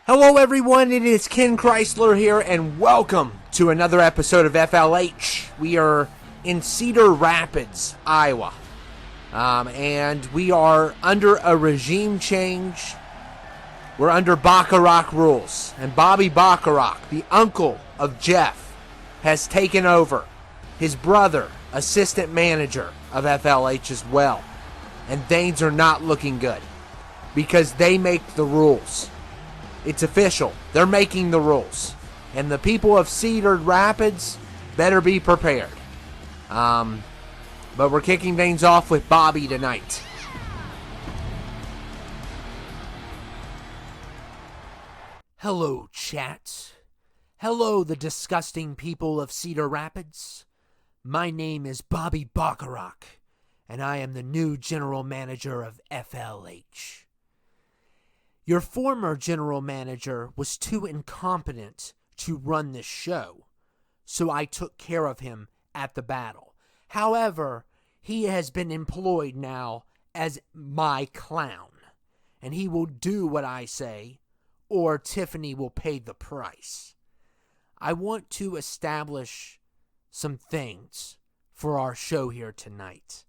Hello everyone, it is Ken Chrysler here, and welcome to another episode of FLH. We are in Cedar Rapids, Iowa, and we are under a regime change. We're under Bacharach rules, and Bobby Bacharach, the uncle of Jeff, has taken over. His brother, assistant manager of FLH as well, and things are not looking good because they make the rules. It's official. They're making the rules. And the people of Cedar Rapids better be prepared. But we're kicking things off with Bobby tonight. Hello, chat. Hello, the disgusting people of Cedar Rapids. My name is Bobby Bacharach, and I am the new general manager of FLH. Your former general manager was too incompetent to run this show, so I took care of him at the battle. However, he has been employed now as my clown, and he will do what I say, or Tiffany will pay the price. I want to establish some things for our show here tonight.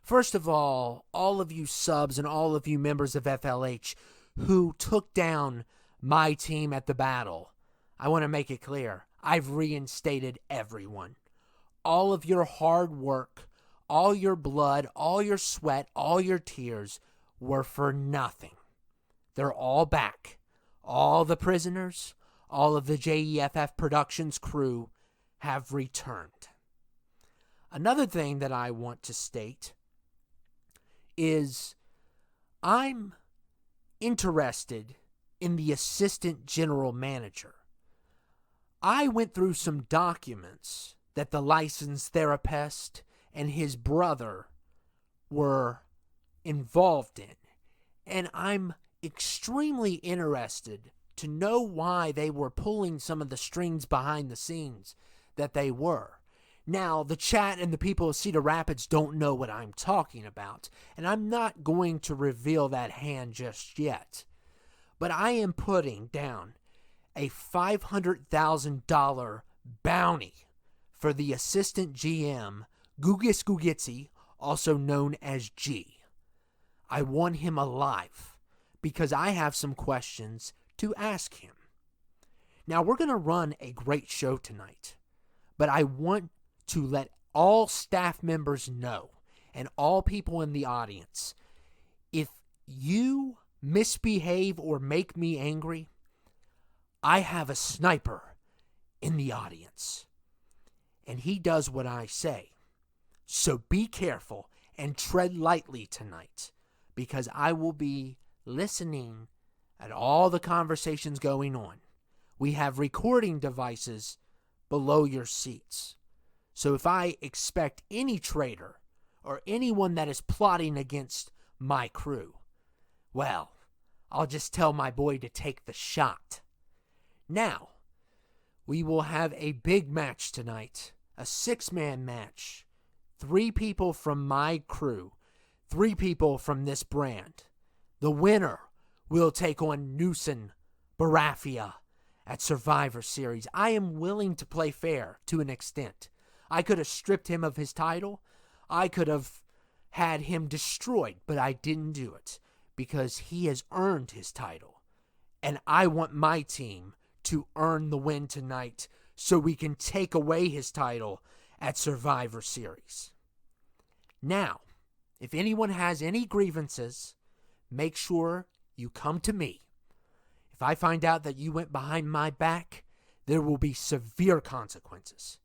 First of all of you subs and all of you members of FLH who took down my team at the battle, I want to make it clear, I've reinstated everyone. All of your hard work, all your blood, all your sweat, all your tears were for nothing. They're all back. All the prisoners, all of the JEFF Productions crew have returned. Another thing that I want to state is I'm interested in the assistant general manager. I went through some documents that the licensed therapist and his brother were involved in, and I'm extremely interested to know why they were pulling some of the strings behind the scenes that they were. Now, the chat and the people of Cedar Rapids don't know what I'm talking about, and I'm not going to reveal that hand just yet. But I am putting down a $500,000 bounty for the assistant GM, Gugus Gugitsi, also known as G. I want him alive because I have some questions to ask him. Now, we're going to run a great show tonight, but I want to let all staff members know and all people in the audience, if you misbehave or make me angry, I have a sniper in the audience, and he does what I say. So be careful and tread lightly tonight, because I will be listening at all the conversations going on. We have recording devices below your seats. So if I expect any traitor or anyone that is plotting against my crew, well, I'll just tell my boy to take the shot. Now, we will have a big match tonight, a 6-man match. 3 people from my crew, 3 people from this brand. The winner will take on Newson Barafia at Survivor Series. I am willing to play fair to an extent. I could have stripped him of his title. I could have had him destroyed, but I didn't do it because he has earned his title. And I want my team to earn the win tonight so we can take away his title at Survivor Series. Now, if anyone has any grievances, make sure you come to me. If I find out that you went behind my back, there will be severe consequences.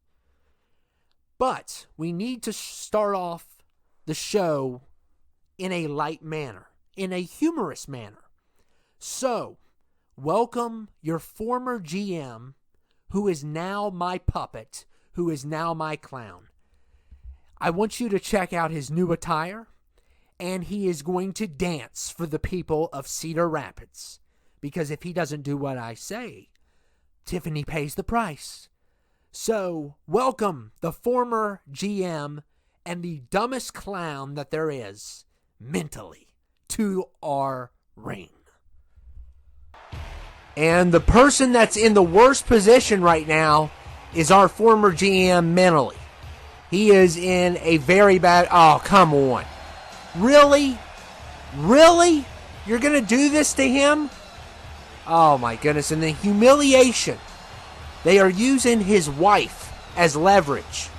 But we need to start off the show in a light manner, in a humorous manner. So, welcome your former GM, who is now my puppet, who is now my clown. I want you to check out his new attire, and he is going to dance for the people of Cedar Rapids. Because if he doesn't do what I say, Tiffany pays the price. So, welcome the former GM and the dumbest clown that there is, mentally, to our ring. And the person that's in the worst position right now is our former GM mentally. He is in a very bad... Oh, come on. Really? Really? You're going to do this to him? Oh, my goodness. And the humiliation. They are using his wife as leverage.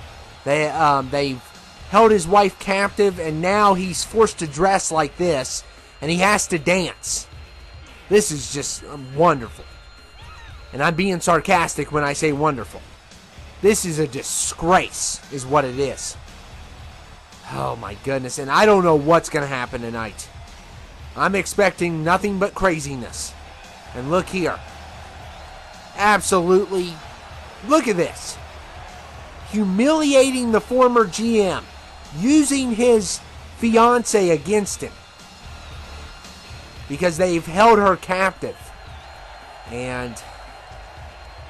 They've held his wife captive, and now he's forced to dress like this, and he has to dance. This is just wonderful. And I'm being sarcastic when I say wonderful. This is a disgrace, is what it is. Oh, my goodness. And I don't know what's going to happen tonight. I'm expecting nothing but craziness. And look here. Absolutely. Look at this. Humiliating the former GM. Using his fiance against him. Because they've held her captive. And,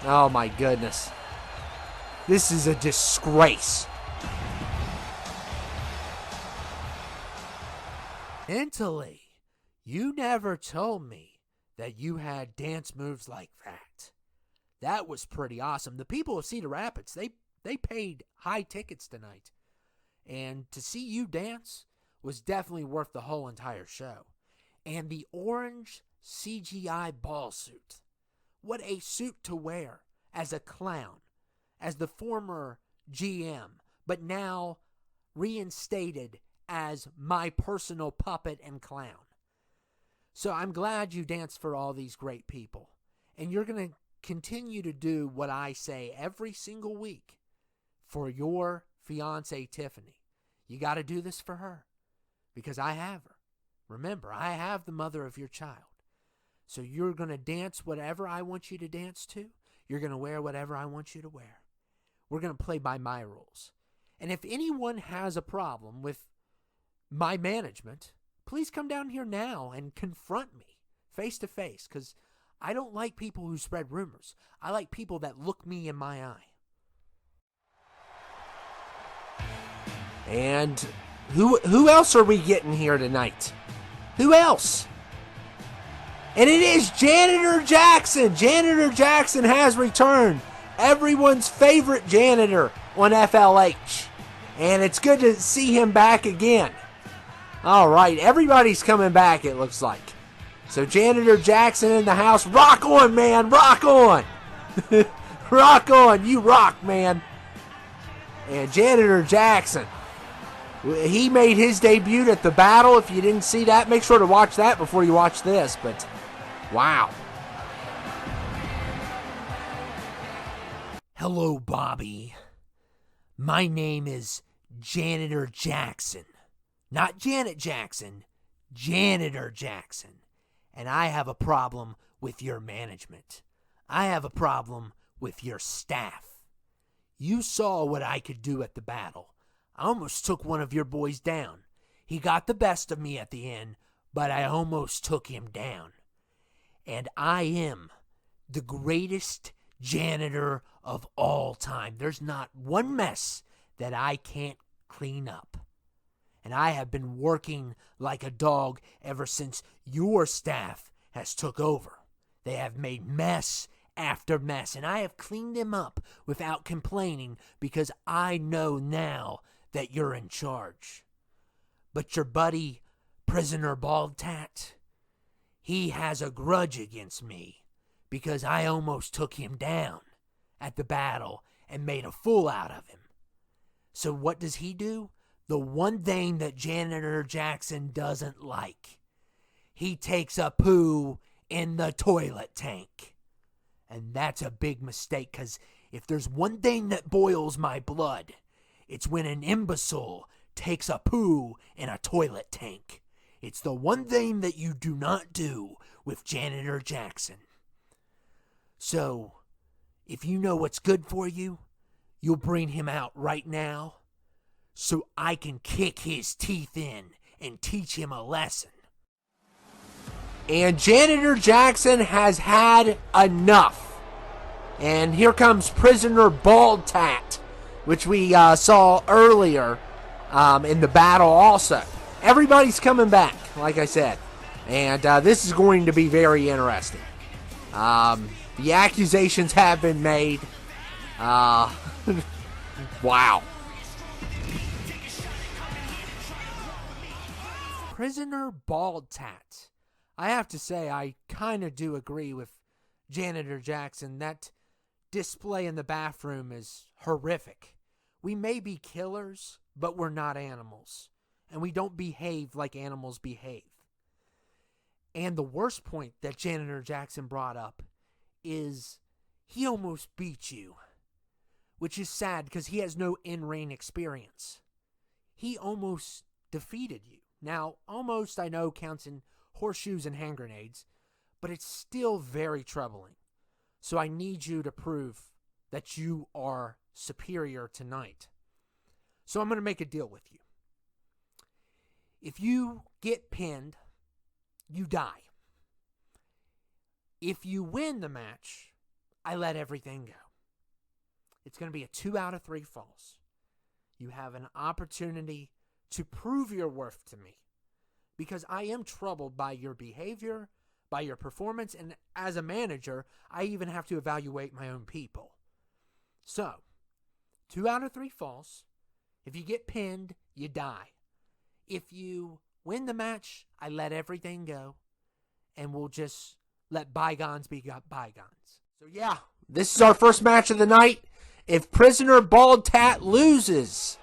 oh my goodness. This is a disgrace. Mentally, you never told me that you had dance moves like that. That was pretty awesome. The people of Cedar Rapids, they paid high tickets tonight. And to see you dance was definitely worth the whole entire show. And the orange CGI ball suit. What a suit to wear as a clown, as the former GM, but now reinstated as my personal puppet and clown. So I'm glad you danced for all these great people. And you're going to continue to do what I say every single week for your fiancée, Tiffany. You got to do this for her because I have her. Remember, I have the mother of your child. So you're going to dance whatever I want you to dance to. You're going to wear whatever I want you to wear. We're going to play by my rules. And if anyone has a problem with my management, please come down here now and confront me face to face, because I don't like people who spread rumors. I like people that look me in my eye. And who else are we getting here tonight? Who else? And it is Janitor Jackson. Janitor Jackson has returned. Everyone's favorite janitor on FLH. And it's good to see him back again. All right, everybody's coming back, it looks like. So Janitor Jackson in the house. Rock on, man. Rock on. Rock on. You rock, man. And Janitor Jackson, he made his debut at the battle. If you didn't see that, make sure to watch that before you watch this. But, wow. Hello, Bobby. My name is Janitor Jackson. Not Janet Jackson. Janitor Jackson. And I have a problem with your management. I have a problem with your staff. You saw what I could do at the battle. I almost took one of your boys down. He got the best of me at the end, but I almost took him down. And I am the greatest janitor of all time. There's not one mess that I can't clean up. And I have been working like a dog ever since your staff has took over. They have made mess after mess, and I have cleaned them up without complaining because I know now that you're in charge. But your buddy, Prisoner Baldtat, he has a grudge against me because I almost took him down at the battle and made a fool out of him. So what does he do? The one thing that Janitor Jackson doesn't like. He takes a poo in the toilet tank. And that's a big mistake, because if there's one thing that boils my blood, it's when an imbecile takes a poo in a toilet tank. It's the one thing that you do not do with Janitor Jackson. So, if you know what's good for you, you'll bring him out right now so I can kick his teeth in and teach him a lesson. And Janitor Jackson has had enough. And here comes Prisoner Baldtat, which we saw earlier in the battle also. Everybody's coming back, like I said. And this is going to be very interesting. The accusations have been made. Wow. Prisoner Bald Tat. I have to say, I kind of do agree with Janitor Jackson. That display in the bathroom is horrific. We may be killers, but we're not animals. And we don't behave like animals behave. And the worst point that Janitor Jackson brought up is he almost beat you. Which is sad because he has no in-ring experience. He almost defeated you. Now, almost I know counts in horseshoes and hand grenades, but it's still very troubling. So I need you to prove that you are superior tonight. So I'm going to make a deal with you. If you get pinned, you die. If you win the match, I let everything go. It's going to be a 2 out of 3 falls. You have an opportunity to prove your worth to me, because I am troubled by your behavior, by your performance, and as a manager, I even have to evaluate my own people. So, 2 out of 3 falls. If you get pinned, you die. If you win the match, I let everything go, and we'll just let bygones be bygones. So yeah, this is our first match of the night. If Prisoner Bald Tat loses,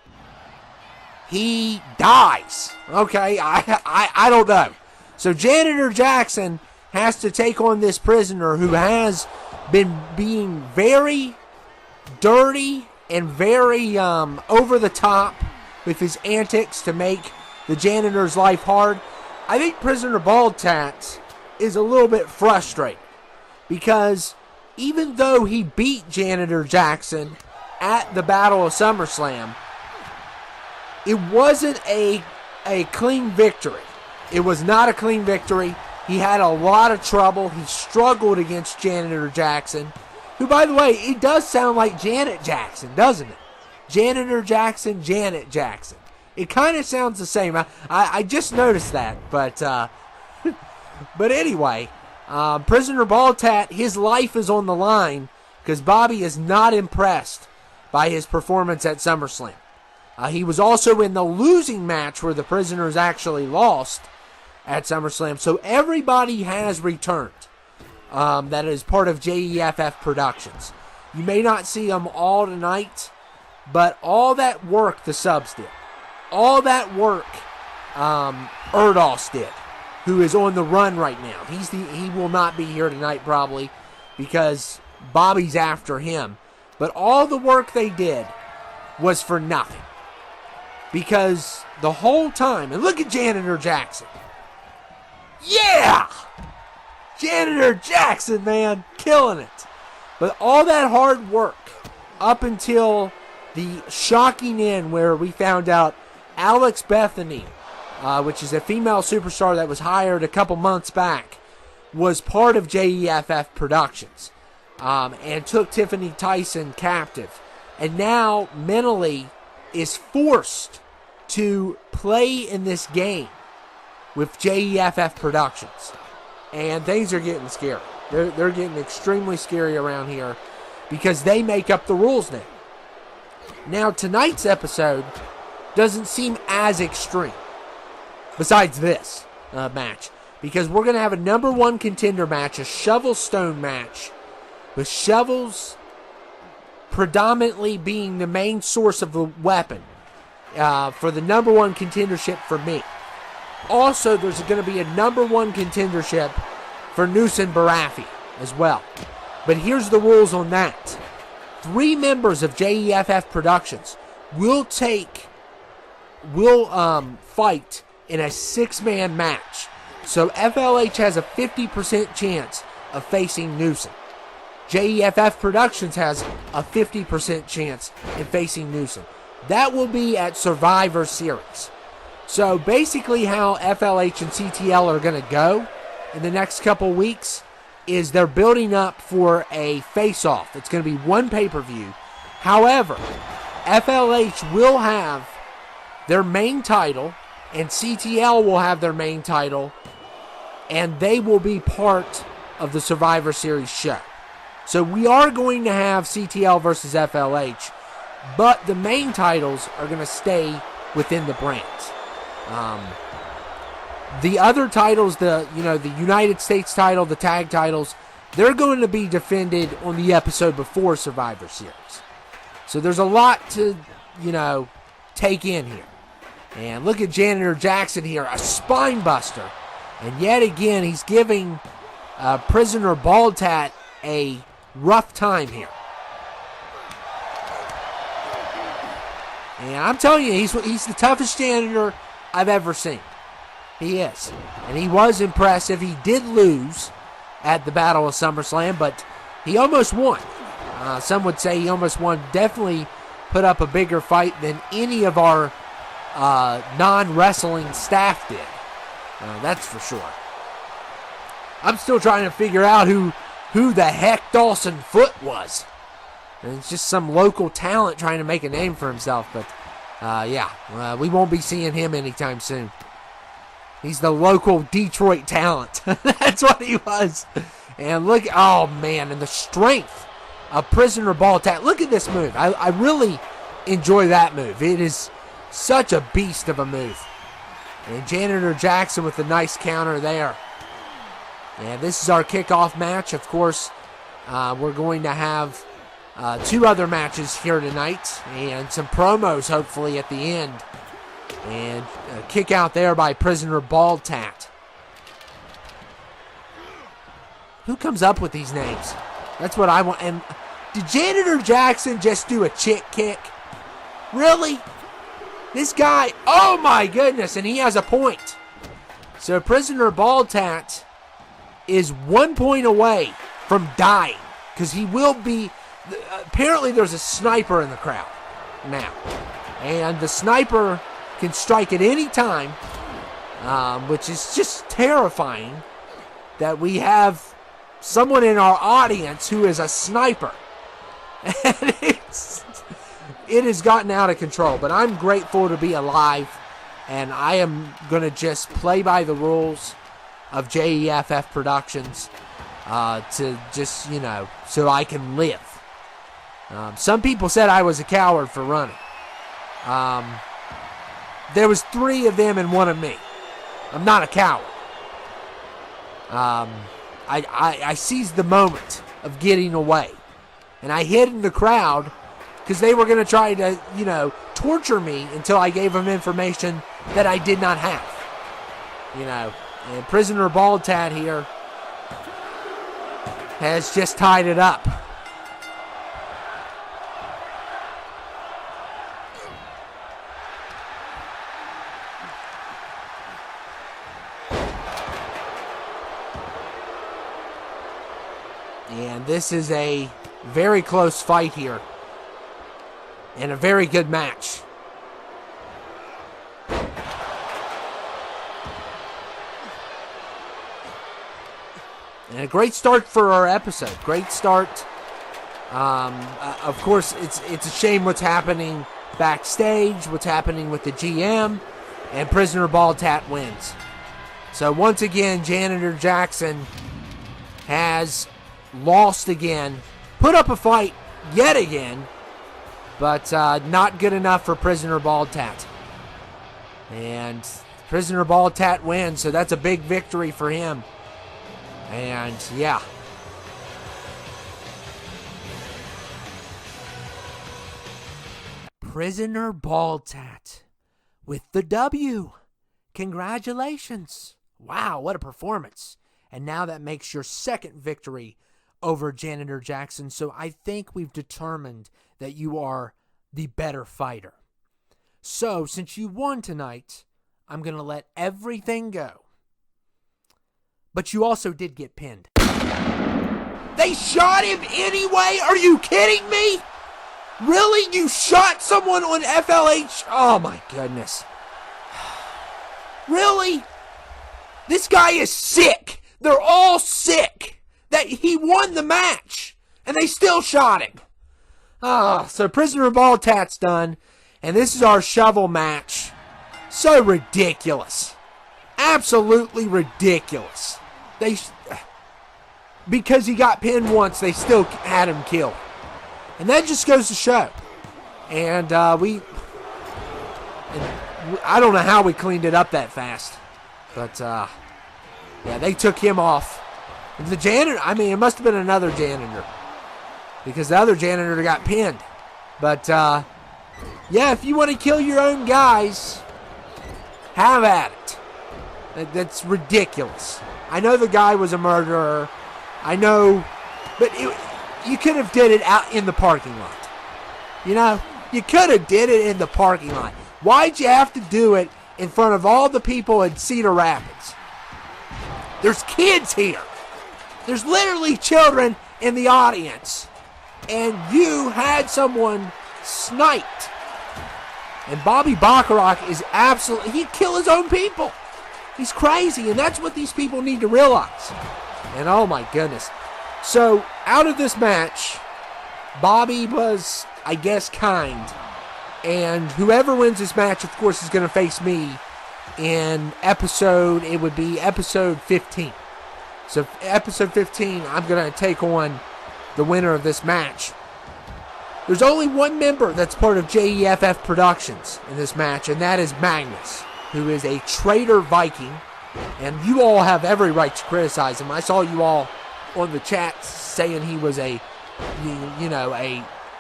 he dies. Okay, I don't know. So Janitor Jackson has to take on this prisoner who has been being very dirty and very over the top with his antics to make the janitor's life hard. I think Prisoner Bald Tat is a little bit frustrated because even though he beat Janitor Jackson at the Battle of Summerslam, it wasn't a clean victory. It was not a clean victory. He had a lot of trouble. He struggled against Janitor Jackson, who, by the way, it does sound like Janet Jackson, doesn't it? Janitor Jackson, Janet Jackson. It kind of sounds the same. I just noticed that, but anyway, Prisoner Bald Tat, his life is on the line because Bobby is not impressed by his performance at SummerSlam. He was also in the losing match where the prisoners actually lost at SummerSlam. So everybody has returned that is part of JEFF Productions. You may not see them all tonight, but all that work the subs did. All that work Erdos did, who is on the run right now. He will not be here tonight probably because Bobby's after him. But all the work they did was for nothing. Because the whole time, and look at Janitor Jackson. Yeah! Janitor Jackson, man, killing it. But all that hard work up until the shocking end where we found out Alex Bethany, which is a female superstar that was hired a couple months back, was part of JEFF Productions and took Tiffany Tyson captive. And now mentally is forced to play in this game with JEFF Productions. And things are getting scary. They're getting extremely scary around here because they make up the rules now. Now, tonight's episode doesn't seem as extreme, besides this match, because we're going to have a number 1 contender match, a shovel stone match, with shovels predominantly being the main source of the weapon for the number 1 contendership for me. Also, there's going to be a number 1 contendership for Nusen Barafi as well. But here's the rules on that. 3 members of JEFF Productions will fight in a 6-man match. So FLH has a 50% chance of facing Nusen. JEFF Productions has a 50% chance in facing Nusen. That will be at Survivor Series. So basically how FLH and CTL are going to go in the next couple weeks is they're building up for a face-off. It's going to be 1 pay-per-view. However, FLH will have their main title and CTL will have their main title, and they will be part of the Survivor Series show. So we are going to have CTL versus FLH, but the main titles are going to stay within the brands. The other titles, the United States title, the tag titles, they're going to be defended on the episode before Survivor Series. So there's a lot to, take in here. And look at Janitor Jackson here, a spine buster. And yet again, he's giving Prisoner Baldtat a rough time here. And I'm telling you, he's the toughest janitor I've ever seen. He is. And he was impressive. He did lose at the Battle of SummerSlam, but he almost won. Some would say he almost won. Definitely put up a bigger fight than any of our non-wrestling staff did. That's for sure. I'm still trying to figure out who the heck Dawson Foote was. And it's just some local talent trying to make a name for himself. But, we won't be seeing him anytime soon. He's the local Detroit talent. That's what he was. And look, oh man, and the strength of Prisoner Baldtat. Look at this move. I really enjoy that move. It is such a beast of a move. And Janitor Jackson with a nice counter there. And this is our kickoff match. Of course, we're going to have 2 other matches here tonight and some promos hopefully at the end. And a kick out there by Prisoner Baldtat. Who comes up with these names? That's what I want. And did Janitor Jackson just do a chick kick? Really? This guy, oh my goodness, and he has a point. So Prisoner Baldtat is 1 point away from dying. Because he will be, apparently there's a sniper in the crowd now. And the sniper can strike at any time, which is just terrifying that we have someone in our audience who is a sniper. And it has gotten out of control, but I'm grateful to be alive, and I am going to just play by the rules of JEFF Productions to just, so I can live. Some people said I was a coward for running. There was 3 of them and 1 of me. I'm not a coward. I seized the moment of getting away. And I hid in the crowd because they were going to try to, torture me until I gave them information that I did not have. And Prisoner Baldtat here has just tied it up. And this is a very close fight here. And a very good match. And a great start for our episode. Great start. Of course, it's a shame what's happening backstage, what's happening with the GM, and Prisoner Baldtat wins. So once again, Janitor Jackson has lost again, put up a fight yet again, but not good enough for Prisoner Baldtat. And Prisoner Baldtat wins, so that's a big victory for him. And yeah. Prisoner Baldtat with the W. Congratulations. Wow, what a performance. And now that makes your second victory over Janitor Jackson. So I think we've determined that you are the better fighter. So since you won tonight, I'm going to let everything go. But you also did get pinned. They shot him anyway? Are you kidding me? Really? You shot someone on FLH? Oh my goodness. Really? This guy is sick. They're all sick. That he won the match. And they still shot him. So Prisoner Baldtat's done. And this is our shovel match. So ridiculous. Absolutely ridiculous. because he got pinned once, they still had him killed. And that just goes to show. And I don't know how we cleaned it up that fast. But, yeah, they took him off. The janitor, it must have been another janitor. Because the other janitor got pinned. But, yeah, if you want to kill your own guys, have at it. That's ridiculous. I know the guy was a murderer. I know, but you could have did it out in the parking lot. You know, you could have did it in the parking lot. Why'd you have to do it in front of all the people in Cedar Rapids? There's kids here. There's literally children in the audience. And you had someone sniped. And Bobby Bacharach is absolutely, he'd kill his own people. He's crazy, and that's what these people need to realize. And oh my goodness. So, out of this match, Bobby was, I guess, kind. And whoever wins this match, of course, is going to face me in episode 15. So, episode 15, I'm going to take on the winner of this match. There's only one member that's part of JEFF Productions in this match, and that is Magnus, who is a traitor Viking. And you all have every right to criticize him. I saw you all on the chat saying he was a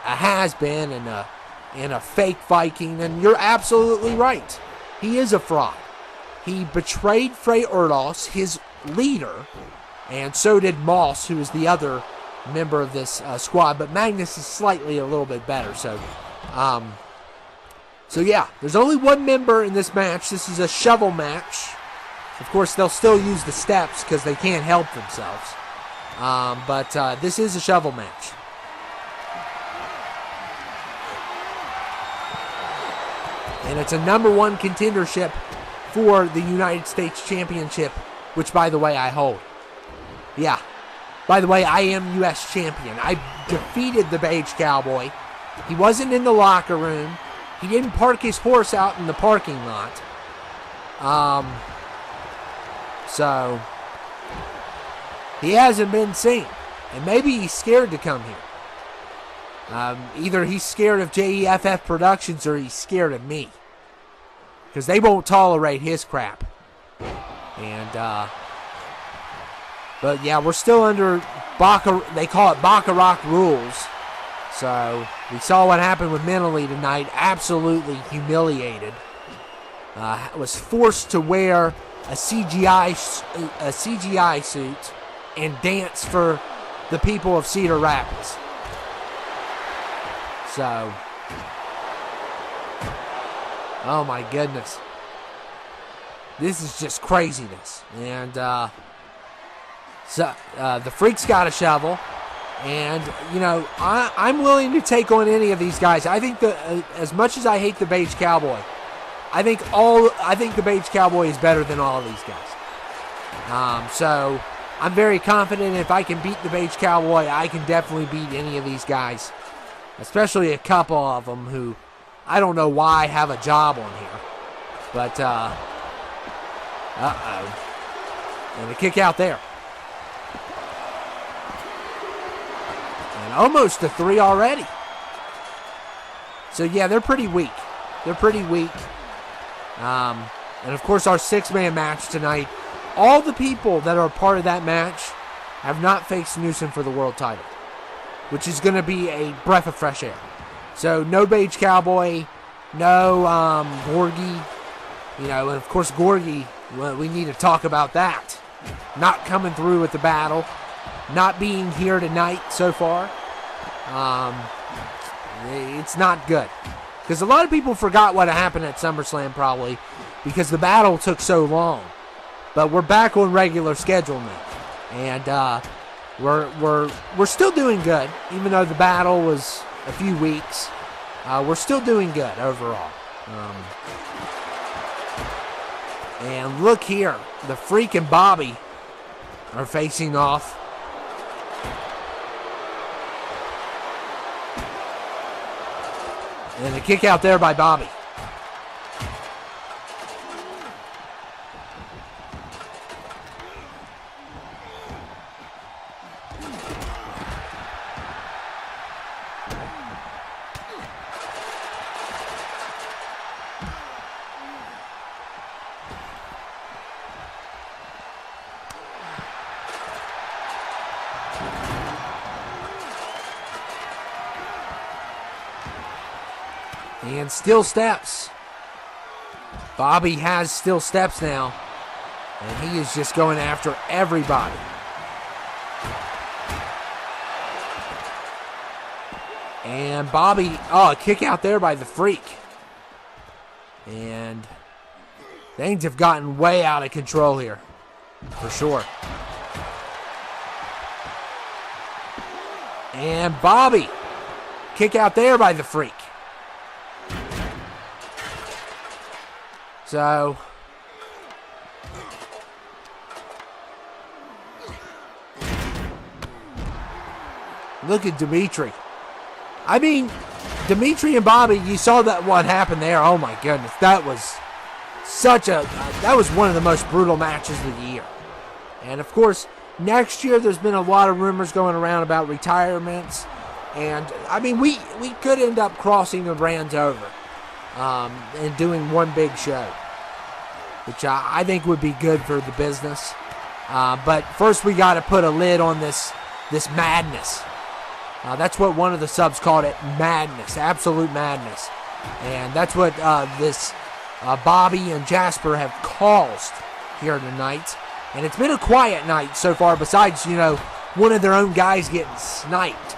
has-been and a fake Viking, and you're absolutely right. He is a fraud. He betrayed Frey Erdos, his leader, and so did Moss, who is the other member of this squad. But Magnus is slightly a little bit better. So yeah, there's only one member in this match. This is a shovel match. Of course, they'll still use the steps because they can't help themselves. But this is a shovel match. And it's a number one contendership for the United States Championship, which, by the way, I hold. Yeah. By the way, I am U.S. champion. I defeated the Beige Cowboy. He wasn't in the locker room. He didn't park his horse out in the parking lot. So, he hasn't been seen. And maybe he's scared to come here. Either he's scared of JEFF Productions or he's scared of me. Because they won't tolerate his crap. And, but yeah, we're still under they call it Bacharach rules. So, we saw what happened with Menely tonight. Absolutely humiliated. Was forced to wear a CGI suit and dance for the people of Cedar Rapids. So, oh my goodness. This is just craziness. And, so the Freak's got a shovel. And, I'm willing to take on any of these guys. I think as much as I hate the Beige Cowboy, I think the Beige Cowboy is better than all of these guys. So I'm very confident if I can beat the Beige Cowboy, I can definitely beat any of these guys. Especially a couple of them who I don't know why have a job on here. But, and a kick out there. And almost a 3 already. So, yeah, they're pretty weak. And, of course, our 6-man match tonight. All the people that are a part of that match have not faced Newsom for the world title, which is going to be a breath of fresh air. So, no Beige Cowboy, no Gorgie. And, of course, Gorgie, well, we need to talk about that. Not coming through with the battle. Not being here tonight so far. It's not good. Because a lot of people forgot what happened at SummerSlam probably because the battle took so long. But we're back on regular schedule now. And we're still doing good, even though the battle was a few weeks. We're still doing good overall. And look here, the Freak and Bobby are facing off. And a kick out there by Bobby. And still steps. Bobby has still steps now. And he is just going after everybody. And Bobby, a kick out there by the Freak. And things have gotten way out of control here, for sure. And Bobby, kick out there by the Freak. So, look at Dimitri. I mean, Dimitri and Bobby, you saw that what happened there. Oh my goodness, that was that was one of the most brutal matches of the year. And of course, next year there's been a lot of rumors going around about retirements. And I mean, we could end up crossing the brands over and doing one big show, which I think would be good for the business. But first we got to put a lid on this madness. That's what one of the subs called it, madness, absolute madness. And that's what this Bobby and Jasper have caused here tonight. And it's been a quiet night so far, besides, one of their own guys getting sniped.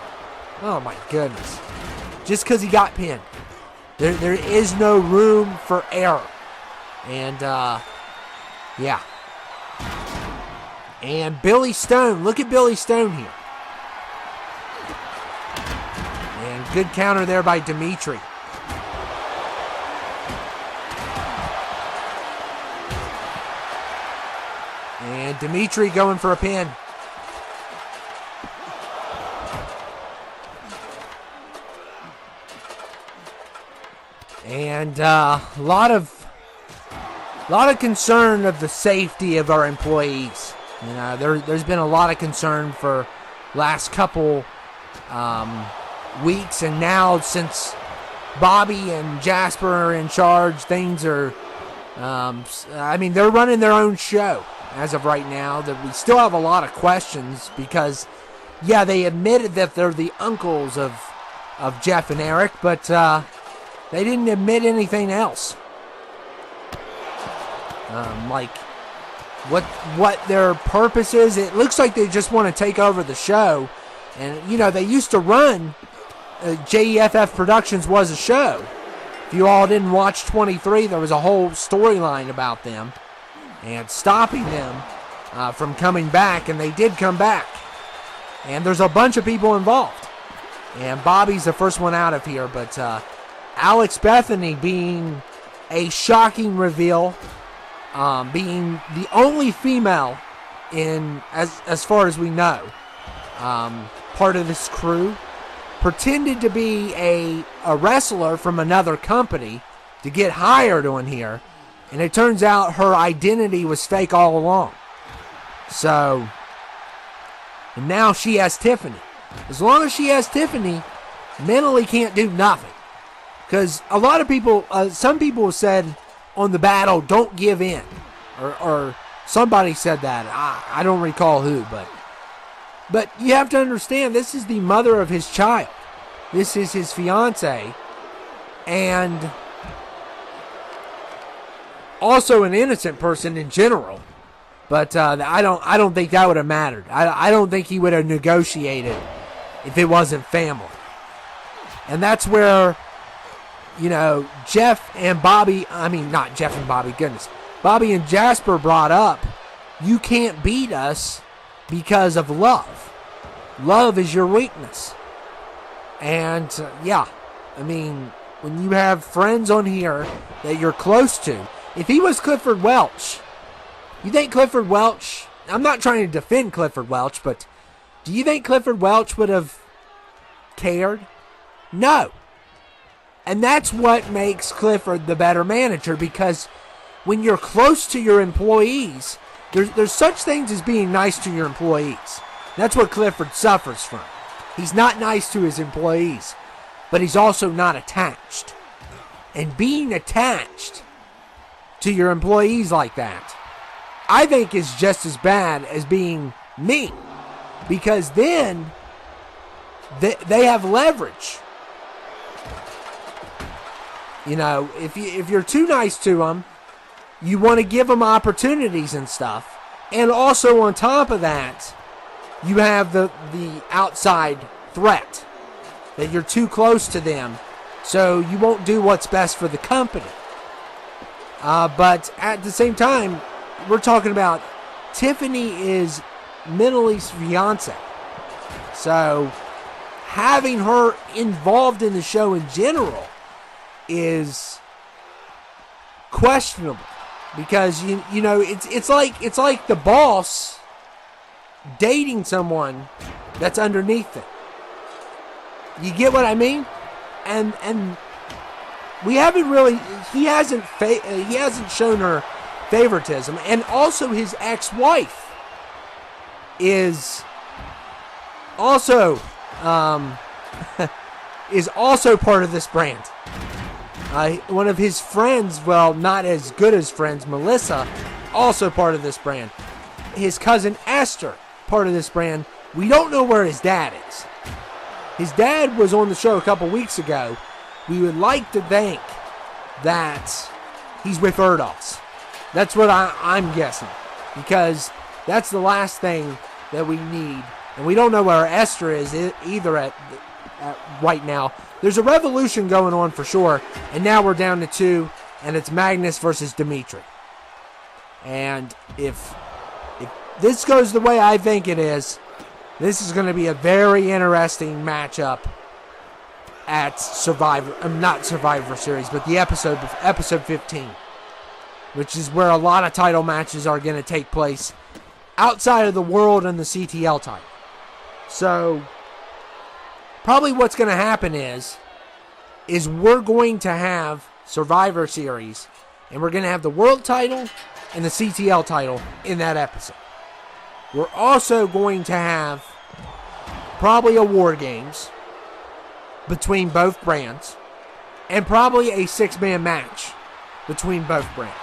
Oh my goodness. Just because he got pinned. There is no room for error. And, yeah. And Billy Stone, look at Billy Stone here. And good counter there by Dimitri. And Dimitri going for a pin. And a lot of concern of the safety of our employees. There's been a lot of concern for last couple weeks, and now since Bobby and Jasper are in charge, things are, they're running their own show as of right now. That we still have a lot of questions because, yeah, they admitted that they're the uncles of Jeff and Eric, but they didn't admit anything else. Like what their purpose is. It looks like they just want to take over the show. And, they used to run, JEFF Productions was a show. If you all didn't watch 23, there was a whole storyline about them and stopping them from coming back, and they did come back. And there's a bunch of people involved. And Bobby's the first one out of here, but Alex Bethany being a shocking reveal, being the only female in, as far as we know, part of this crew, pretended to be a wrestler from another company to get hired on here, and it turns out her identity was fake all along. So, and now she has Tiffany. As long as she has Tiffany, mentally can't do nothing. Because a lot of people, some people have said on the battle, don't give in. Or somebody said that. I don't recall who, but you have to understand, this is the mother of his child. This is his fiance. And also an innocent person in general. But I don't think that would have mattered. I don't think he would have negotiated if it wasn't family. And that's where, Jeff and Bobby, not Jeff and Bobby, goodness. Bobby and Jasper brought up, you can't beat us because of love. Love is your weakness. And, when you have friends on here that you're close to, if he was Clifford Welch, you think Clifford Welch, I'm not trying to defend Clifford Welch, but do you think Clifford Welch would have cared? No. And that's what makes Clifford the better manager, because when you're close to your employees, there's such things as being nice to your employees. That's what Clifford suffers from. He's not nice to his employees, but he's also not attached. And being attached to your employees like that, I think is just as bad as being mean, because then they have leverage. You know, if you're too nice to them, you want to give them opportunities and stuff. And also on top of that, you have the outside threat that you're too close to them, so you won't do what's best for the company. But at the same time, we're talking about Tiffany is Mentalee's fiance. So having her involved in the show in general is questionable, because you know it's like the boss dating someone that's underneath it. You get what I mean? And we haven't really he hasn't shown her favoritism, and also his ex-wife is also is also part of this brand. One of his friends, well, not as good as friends, Melissa, also part of this brand. His cousin Esther, part of this brand. We don't know where his dad is. His dad was on the show a couple weeks ago. We would like to think that he's with Erdos. That's what I'm guessing, because that's the last thing that we need. And we don't know where Esther is either at right now. There's a revolution going on for sure, and now we're down to 2, and it's Magnus versus Dimitri. And if this goes the way I think it is, this is going to be a very interesting matchup at not Survivor Series, but the episode 15, which is where a lot of title matches are going to take place outside of the World and the CTL title. So probably what's going to happen is we're going to have Survivor Series, and we're going to have the World title and the CTL title in that episode. We're also going to have probably a War Games between both brands, and probably a 6-man match between both brands.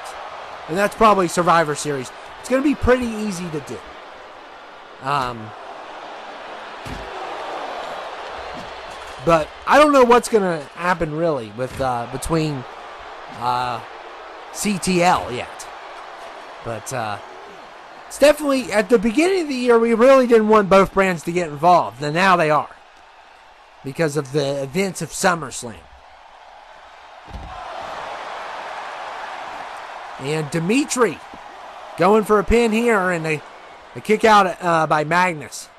And that's probably Survivor Series. It's going to be pretty easy to do. But I don't know what's going to happen really with between CTL yet. But it's definitely, at the beginning of the year, we really didn't want both brands to get involved. And now they are, because of the events of Summerslam. And Dimitri going for a pin here, and a kick out by Magnus.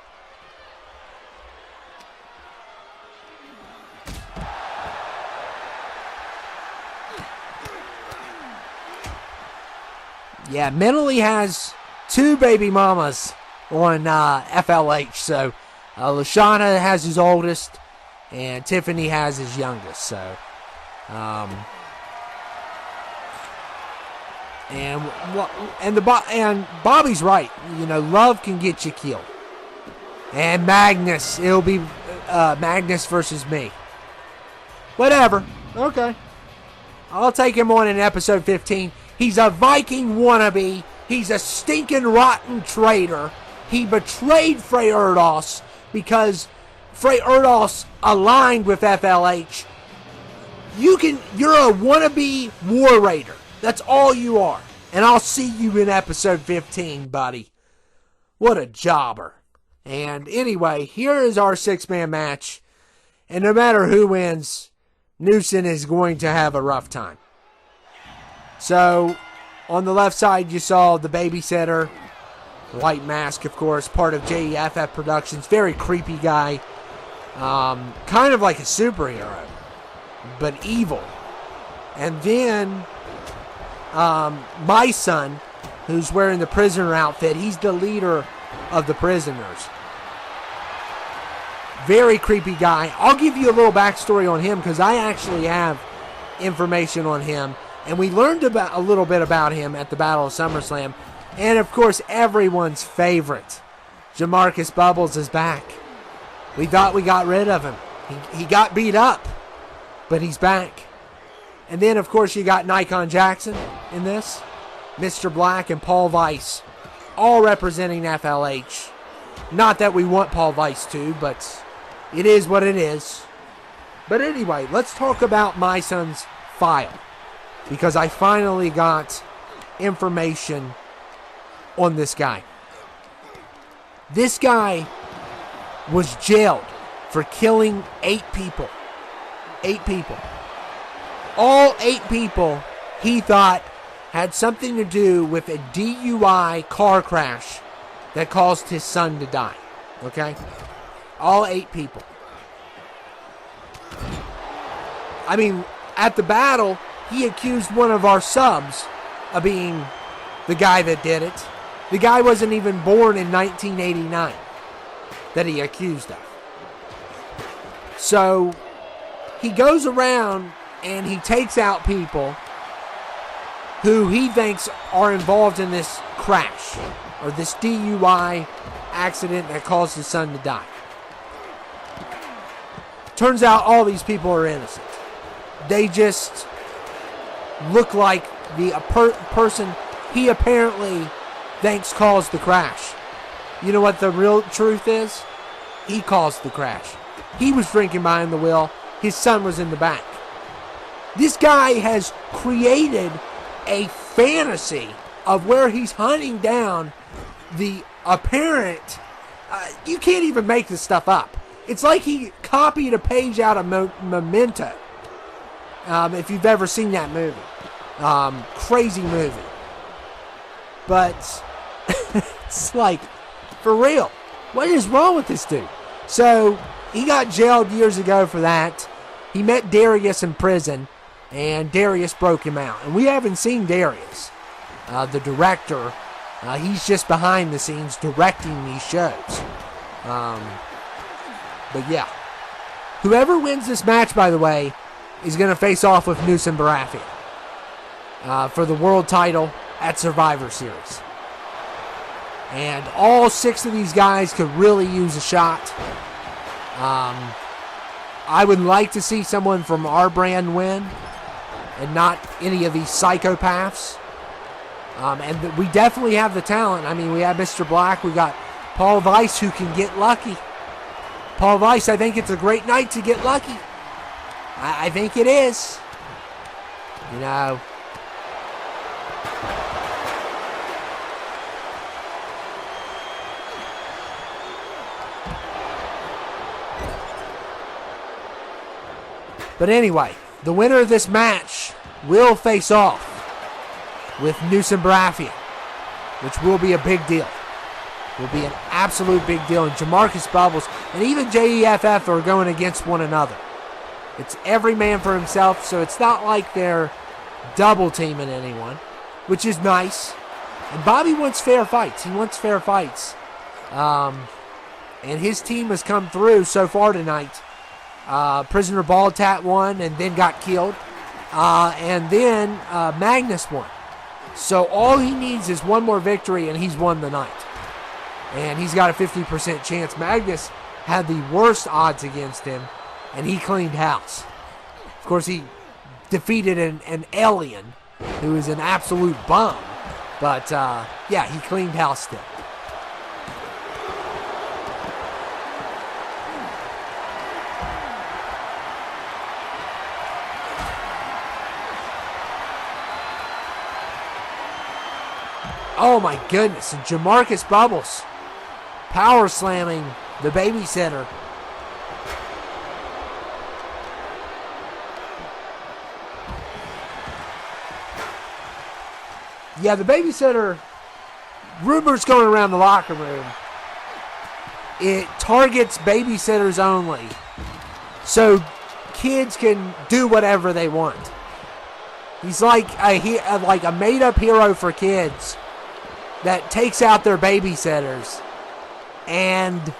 Yeah, Mentalee has 2 baby mamas on FLH. So Lashana has his oldest, and Tiffany has his youngest. So, and Bobby's right. You know, love can get you killed. And Magnus, it'll be Magnus versus me. Whatever. Okay. I'll take him on in episode 15. He's a Viking wannabe. He's a stinking rotten traitor. He betrayed Frey Erdos because Frey Erdos aligned with FLH. You're a wannabe war raider. That's all you are. And I'll see you in episode 15, buddy. What a jobber. And anyway, here is our 6-man match. And no matter who wins, Newson is going to have a rough time. So, on the left side, you saw the babysitter. White mask, of course, part of JEFF Productions. Very creepy guy. Kind of like a superhero, but evil. And then, my son, who's wearing the prisoner outfit, he's the leader of the prisoners. Very creepy guy. I'll give you a little backstory on him, because I actually have information on him. And we learned a little bit about him at the Battle of SummerSlam. And, of course, everyone's favorite, Jamarcus Bubbles, is back. We thought we got rid of him. He got beat up, but he's back. And then, of course, you got Nikon Jackson in this. Mr. Black and Paul Weiss, all representing FLH. Not that we want Paul Weiss to, but it is what it is. But anyway, let's talk about my son's file because I finally got information on this guy. This guy was jailed for killing 8 people. 8 people. All 8 people he thought had something to do with a DUI car crash that caused his son to die. Okay? All 8 people. I mean, at the battle, he accused one of our subs of being the guy that did it. The guy wasn't even born in 1989 that he accused of. So he goes around and he takes out people who he thinks are involved in this crash or this DUI accident that caused his son to die. Turns out all these people are innocent. They just look like the person he apparently thinks caused the crash. You know what the real truth is? He caused the crash. He was drinking behind the wheel. His son was in the back. This guy has created a fantasy of where he's hunting down the apparent... you can't even make this stuff up. It's like he copied a page out of Memento. If you've ever seen that movie. Crazy movie. But it's like, for real, what is wrong with this dude? So he got jailed years ago for that. He met Darius in prison, and Darius broke him out. And we haven't seen Darius, the director. He's just behind the scenes directing these shows. But yeah, whoever wins this match, by the way, is going to face off with Newsom Baratheon for the world title at Survivor Series. And all 6 of these guys could really use a shot. I would like to see someone from our brand win and not any of these psychopaths. And we definitely have the talent. I mean, we have Mr. Black. We got Paul Weiss who can get lucky. Paul Weiss, I think it's a great night to get lucky. I think it is. You know. But anyway, the winner of this match will face off with Newsom Baratheon, which will be a big deal. Will be an absolute big deal. And Jamarcus Bubbles and even JEFF are going against one another. It's every man for himself, so it's not like they're double teaming anyone, which is nice. And Bobby wants fair fights. He wants fair fights. And his team has come through so far tonight. Prisoner Balltat won and then got killed. And then Magnus won. So all he needs is one more victory and he's won the night. And he's got a 50% chance. Magnus had the worst odds against him, and he cleaned house. Of course, he defeated an alien who is an absolute bum. But, yeah, he cleaned house still. Oh, my goodness. And Jamarcus Bubbles power slamming the babysitter. Yeah, the babysitter, rumors going around the locker room. It targets babysitters only. So kids can do whatever they want. He's like a made-up hero for kids that takes out their babysitters. And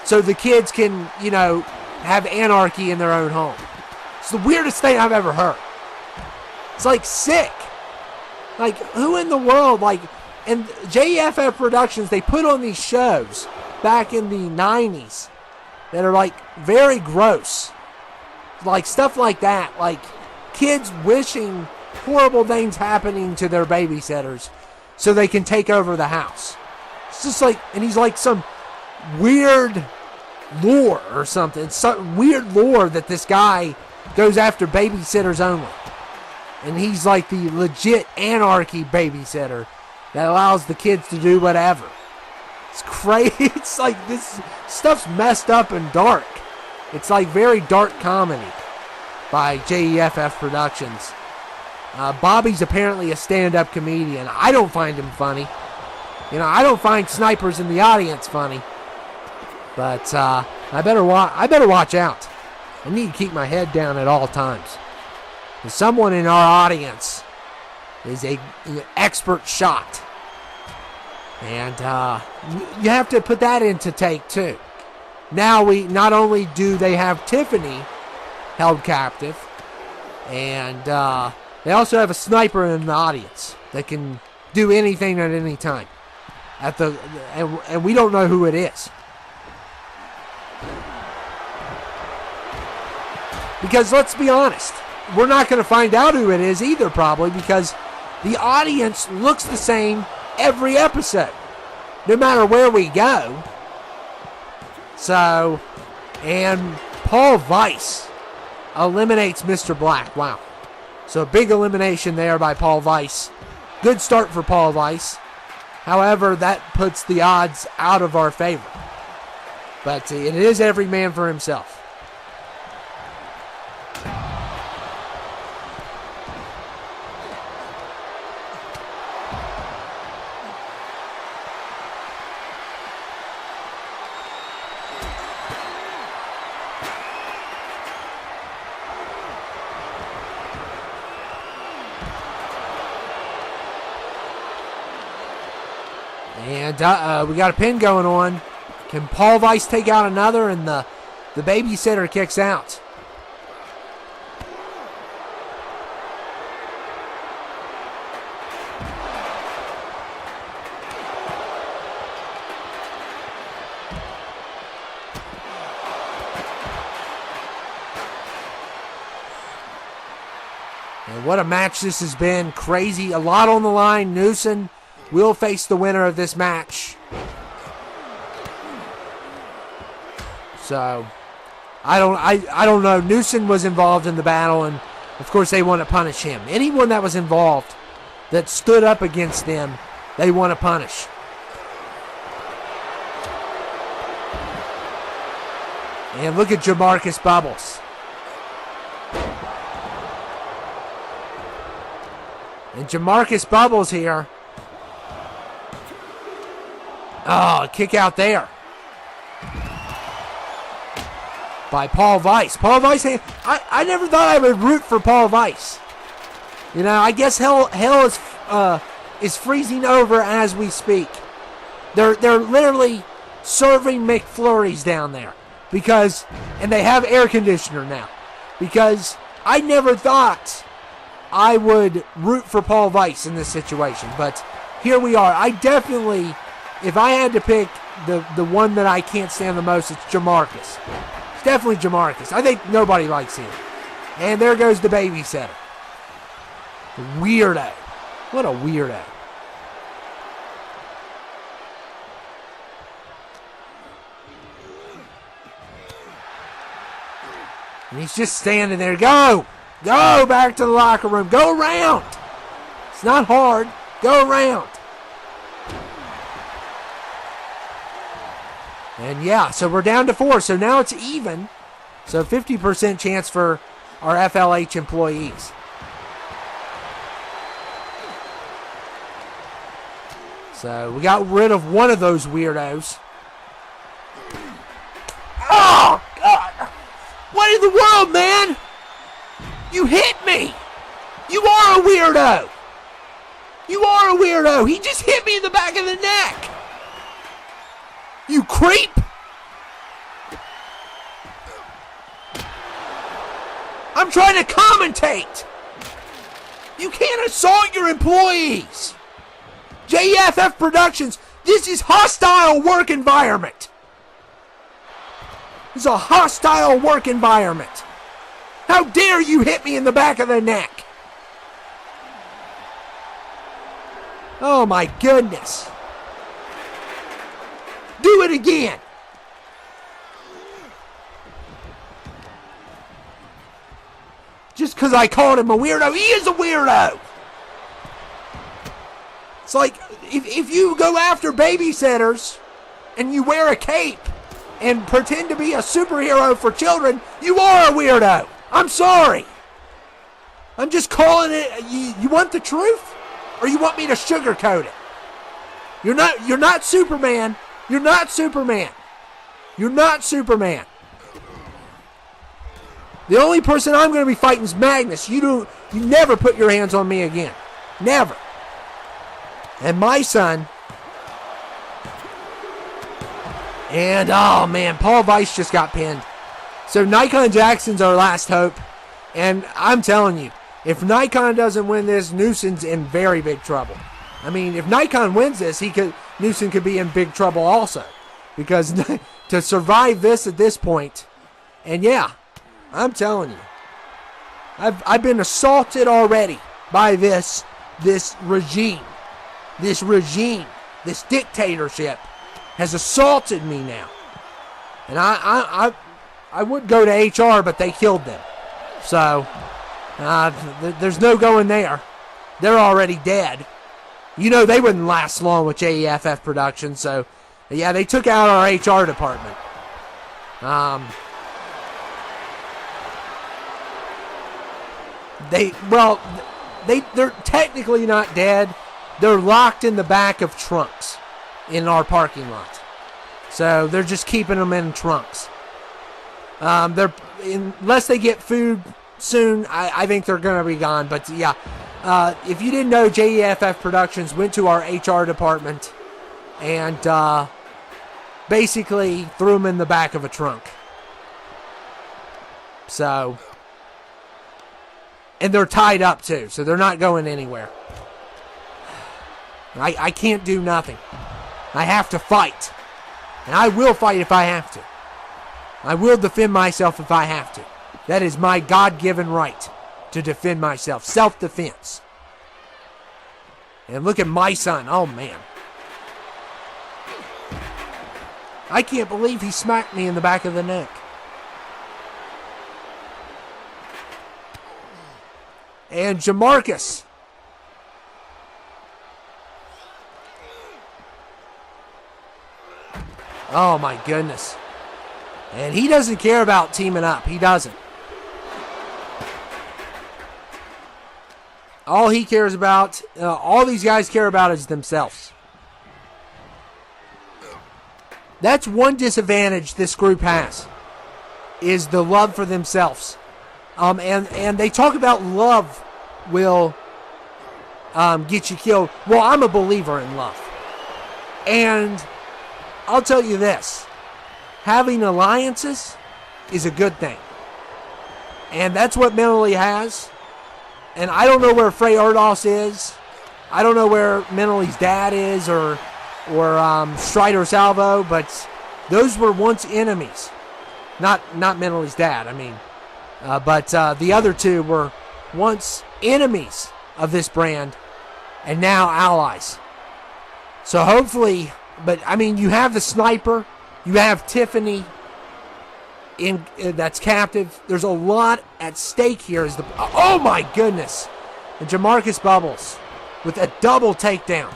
so the kids can, you know, have anarchy in their own home. It's the weirdest thing I've ever heard. It's like sick. Like, who in the world, like, and JFF Productions, they put on these shows back in the 90s that are, like, very gross. Like, stuff like that. Like, kids wishing horrible things happening to their babysitters so they can take over the house. It's just like, and he's like some weird lore or something. Some weird lore that this guy goes after babysitters only. And he's like the legit anarchy babysitter that allows the kids to do whatever. It's crazy. It's like this stuff's messed up and dark. It's like very dark comedy by JEFF Productions. Bobby's apparently a stand-up comedian. I don't find him funny. I don't find snipers in the audience funny. But I better watch out. I need to keep my head down at all times. Someone in our audience is an expert shot. And you have to put that into take, too. Now, not only do they have Tiffany held captive, and they also have a sniper in the audience that can do anything at any time. And we don't know who it is. Because let's be honest, we're not going to find out who it is either, probably, because the audience looks the same every episode, no matter where we go. So, and Paul Weiss eliminates Mr. Black. Wow. So a big elimination there by Paul Weiss. Good start for Paul Weiss. However, that puts the odds out of our favor. But it is every man for himself. And we got a pin going on. Can Paul Weiss take out another? And the babysitter kicks out. And what a match this has been. Crazy. A lot on the line. Newson will face the winner of this match. So, I don't know. Newson was involved in the battle, and of course they want to punish him. Anyone that was involved that stood up against them, they want to punish. And look at Jamarcus Bubbles. And Jamarcus Bubbles here. Oh, kick out there by Paul Weiss. Paul Weiss, I never thought I would root for Paul Weiss. I guess hell is freezing over as we speak. They're literally serving McFlurries down there and they have air conditioner now. Because I never thought I would root for Paul Weiss in this situation, but here we are. I definitely, if I had to pick the one that I can't stand the most, it's Jamarcus. It's definitely Jamarcus. I think nobody likes him. And there goes the babysitter. Weirdo. What a weirdo. And he's just standing there. Go! Go back to the locker room. Go around. It's not hard. Go around. And yeah, so we're down to 4. So now it's even. So 50% chance for our FLH employees. So we got rid of one of those weirdos. Oh, God. What in the world, man? You hit me. You are a weirdo. You are a weirdo. He just hit me in the back of the neck. You creep. I'm trying to commentate. You can't assault your employees. JFF Productions, this is hostile work environment. This is a hostile work environment. How dare you hit me in the back of the neck? Oh my goodness. Do it again. And just because I called him a weirdo. He is a weirdo. It's like, if you go after babysitters and you wear a cape and pretend to be a superhero for children, you are a weirdo. I'm sorry. I'm just calling it. You want the truth? Or you want me to sugarcoat it? You're not Superman. You're not Superman. You're not Superman. The only person I'm going to be fighting is Magnus. You never put your hands on me again. Never. And my son. And, oh man, Paul Weiss just got pinned. So Nikon Jackson's our last hope. And I'm telling you, if Nikon doesn't win this, Newson's in very big trouble. I mean, if Nikon wins this, Newson could be in big trouble also. Because to survive this at this point, and yeah, I'm telling you, I've been assaulted already by this regime. This regime, this dictatorship has assaulted me now. And I would go to HR, but they killed them. So, there's no going there. They're already dead. You know they wouldn't last long with JEFF Productions, so yeah, they took out our HR department. They're technically not dead. They're locked in the back of trunks in our parking lot. So they're just keeping them in trunks. Unless they get food soon, I think they're going to be gone. But yeah, if you didn't know, JEFF Productions went to our HR department and basically threw them in the back of a trunk. So, and they're tied up too, so they're not going anywhere. I can't do nothing. I have to fight. And I will fight if I have to. I will defend myself if I have to. That is my God-given right to defend myself. Self-defense. And look at my son. Oh, man. I can't believe he smacked me in the back of the neck. And Jamarcus. Oh, my goodness. And he doesn't care about teaming up. He doesn't. All he cares about, all these guys care about is themselves. That's one disadvantage this group has, is the love for themselves. And they talk about love will get you killed. Well, I'm a believer in love. And I'll tell you this. Having alliances is a good thing. And that's what Mentally has. And I don't know where Frey Erdos is. I don't know where Mentally's dad is or Strider Salvo, but those were once enemies. Not Mentally's dad, I mean. But the other two were once enemies of this brand and now allies. So hopefully, but I mean, you have the sniper. You have Tiffany that's captive. There's a lot at stake here. Oh my goodness. And Jamarcus Bubbles with a double takedown.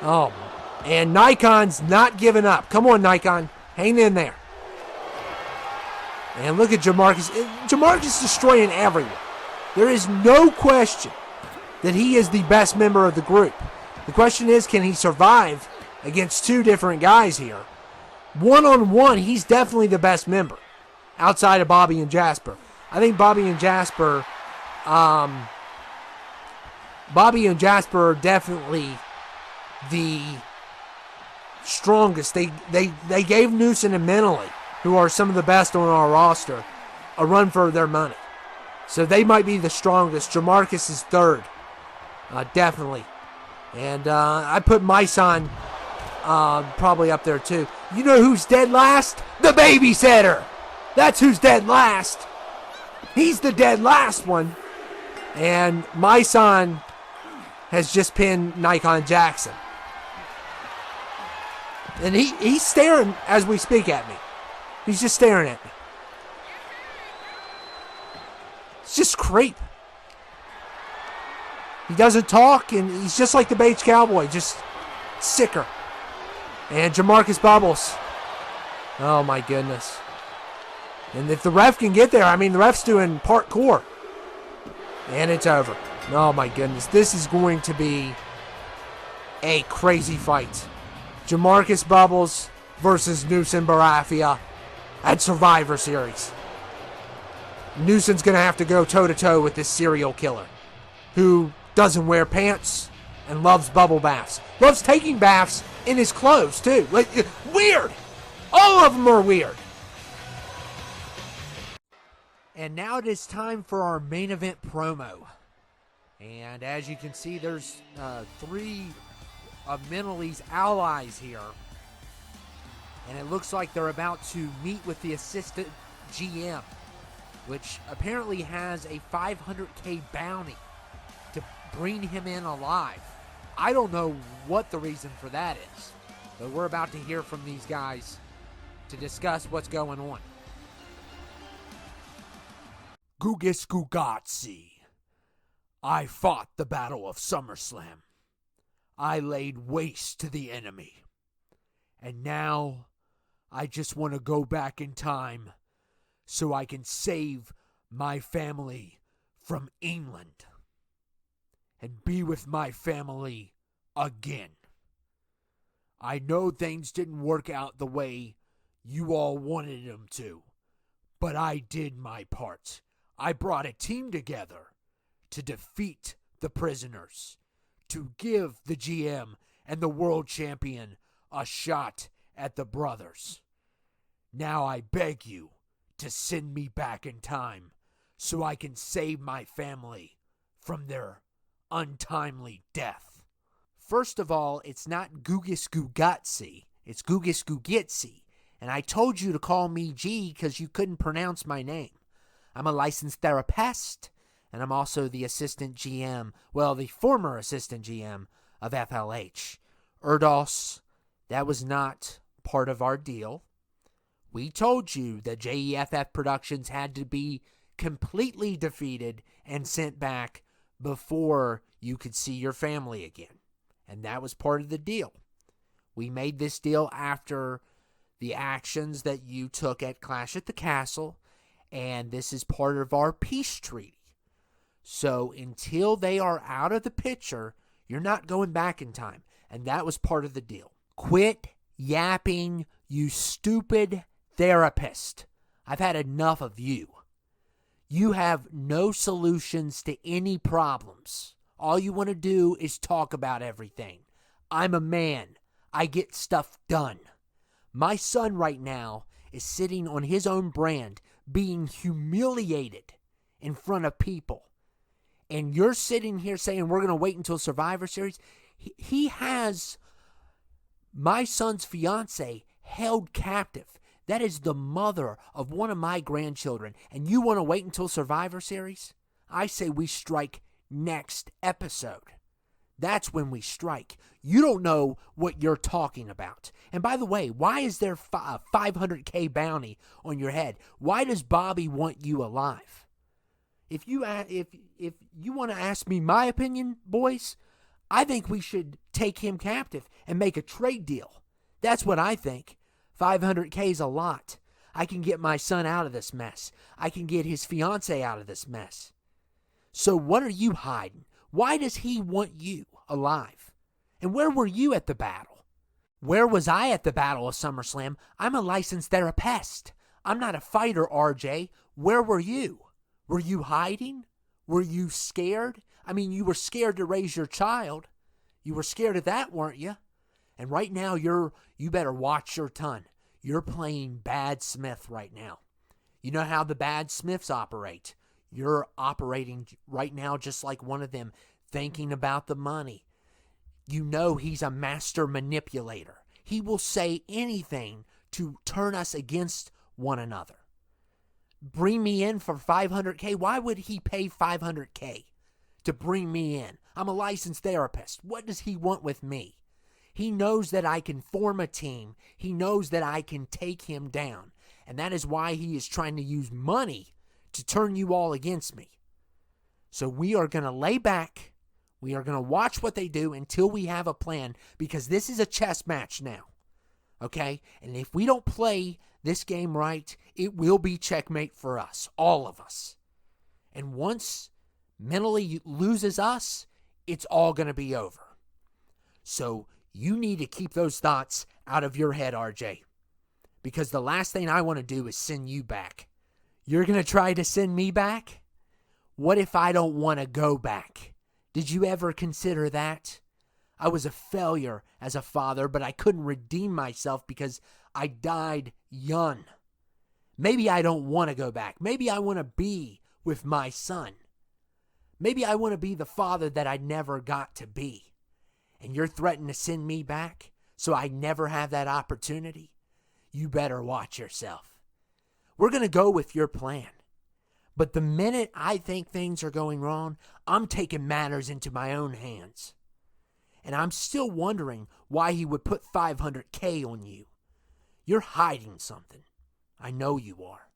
Oh, and Nikon's not giving up. Come on, Nikon. Hang in there. And look at Jamarcus. Jamarcus destroying everyone. There is no question that he is the best member of the group. The question is, can he survive against two different guys here? One-on-one, he's definitely the best member outside of Bobby and Jasper. I think Bobby and Jasper are definitely the strongest. They gave Newson and Mentally, who are some of the best on our roster, a run for their money. So they might be the strongest. Jamarcus is third, definitely. And I put my son probably up there too. You know who's dead last? The babysitter. That's who's dead last. He's the dead last one. And my son has just pinned Nikon Jackson. And he's staring as we speak at me. He's just staring at me. He's just creep. He doesn't talk, and he's just like the Bates Cowboy, just sicker. And Jamarcus Bubbles. Oh, my goodness. And if the ref can get there, I mean, the ref's doing parkour. And it's over. Oh, my goodness. This is going to be a crazy fight. Jamarcus Bubbles versus Newson Barafia at Survivor Series. Newson's going to have to go toe-to-toe with this serial killer who doesn't wear pants and loves bubble baths. Loves taking baths in his clothes, too. Like, weird. All of them are weird. And now it is time for our main event promo. And as you can see, there's 3 of Mentally allies here. And it looks like they're about to meet with the assistant GM, which apparently has a $500K bounty to bring him in alive. I don't know what the reason for that is, but we're about to hear from these guys to discuss what's going on. Gugus Gugatsi. I fought the Battle of Summerslam. I laid waste to the enemy. And now I just want to go back in time so I can save my family from England and be with my family again. I know things didn't work out the way you all wanted them to, but I did my part. I brought a team together to defeat the prisoners, to give the GM and the world champion a shot at the brothers. Now I beg you to send me back in time so I can save my family from their untimely death. First of all, it's not Gugus Gugatsi, it's Gugus Gugitsi. And I told you to call me G because you couldn't pronounce my name. I'm a licensed therapist, and I'm also the assistant GM, well, the former assistant GM of FLH. Erdos, that was not part of our deal. We told you that JEFF Productions had to be completely defeated and sent back before you could see your family again. And that was part of the deal. We made this deal after the actions that you took at Clash at the Castle, and this is part of our peace treaty. So until they are out of the picture, you're not going back in time. And that was part of the deal. Quit yapping, you stupid therapist. I've had enough of you. You have no solutions to any problems. All you want to do is talk about everything. I'm a man. I get stuff done. My son right now is sitting on his own brand being humiliated in front of people. And you're sitting here saying we're going to wait until Survivor Series. He has my son's fiance held captive. That is the mother of one of my grandchildren. And you want to wait until Survivor Series? I say we strike next episode. That's when we strike. You don't know what you're talking about. And by the way, why is there a $500K bounty on your head? Why does Bobby want you alive? If you want to ask me my opinion, boys, I think we should take him captive and make a trade deal. That's what I think. $500K is a lot. I can get my son out of this mess. I can get his fiance out of this mess. So what are you hiding? Why does he want you alive? And where were you at the battle? Where was I at the Battle of SummerSlam? I'm a licensed therapist. I'm not a fighter, RJ. Where were you? Were you hiding? Were you scared? I mean, you were scared to raise your child. You were scared of that, weren't you? And right now, you better watch your tongue. You're playing Bad Smith right now. You know how the Bad Smiths operate. You're operating right now just like one of them, thinking about the money. You know he's a master manipulator. He will say anything to turn us against one another. Bring me in for $500K. Why would he pay $500K to bring me in? I'm a licensed therapist. What does he want with me? He knows that I can form a team. He knows that I can take him down. And that is why he is trying to use money to turn you all against me. So we are going to lay back. We are going to watch what they do until we have a plan, because this is a chess match now. Okay? And if we don't play this game right, it will be checkmate for us, all of us. And once mentally loses us, it's all going to be over. So you need to keep those thoughts out of your head, RJ. Because the last thing I want to do is send you back. You're going to try to send me back? What if I don't want to go back? Did you ever consider that? I was a failure as a father, but I couldn't redeem myself because I died young. Maybe I don't want to go back. Maybe I want to be with my son. Maybe I want to be the father that I never got to be. And you're threatening to send me back so I never have that opportunity? You better watch yourself. We're going to go with your plan. But the minute I think things are going wrong, I'm taking matters into my own hands. And I'm still wondering why he would put $500K on you. You're hiding something. I know you are.